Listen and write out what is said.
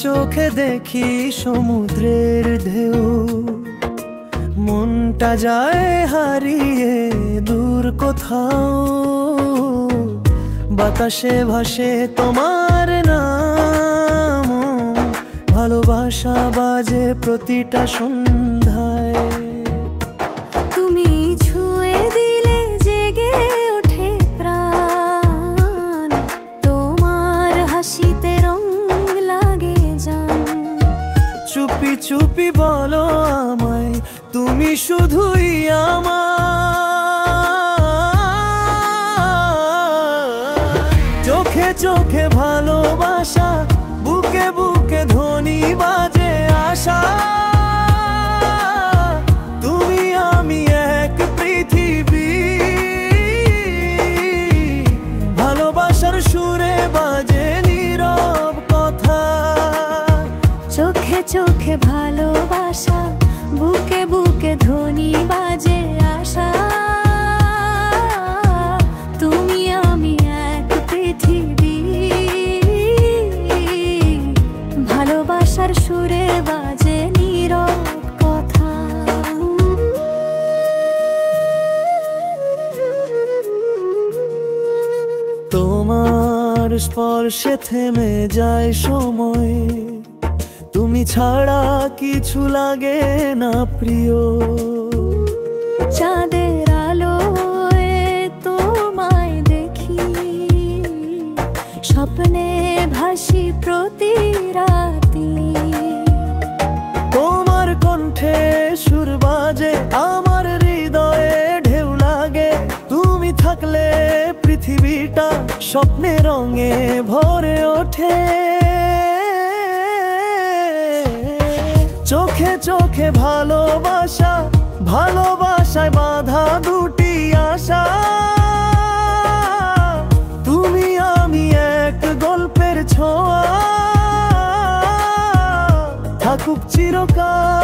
চোখে দেখি সমুদ্রের ঢেউ, মনটা যায় হারিয়ে দূর কোথাও। বাতাসে ভাসে তোমার নাম, ভালোবাসা বাজে প্রতিটা সন্ধ্যায়। তুমি ছুঁয়ে দিলে জেগে ওঠে প্রাণ, তোমার হাসিতে রং লাগে জান। চুপি চুপি বলো আমায় তুমি শুধুই আমার। চোখে চোখে ভালোবাসা, বুকে বুকে ধ্বনি বাজে আশা। তুমি আমি এক পৃথিবী, ভালোবাসার সুরে বাজে নীরব কথা। চোখে চোখে ভালোবাসা, বুকে বুকে ধ্বনি বাজে আশা। তুমি আমি এক পৃথিবী, ভালোবাসার সুরে বাজে নীরব কথা। তোমার স্পর্শে থেমে যায় সময়, তুমি ছাড়া কিছু লাগে না প্রিয়। চাঁদের আলোয় তোমায় দেখি, স্বপ্নে ভাসি প্রতি রাতি। তোমার কণ্ঠে সুর বাজে আমার হৃদয়ে ঢেউ লাগে। তুমি থাকলে পৃথিবীটা স্বপ্নে রঙে ভরে ওঠে। চোখে চোখে ভালোবাসা, ভালোবাসায় বাঁধা দুটি আশা। তুমি আমি এক গল্পের ছোঁয়া, থাকুক চিরকাল।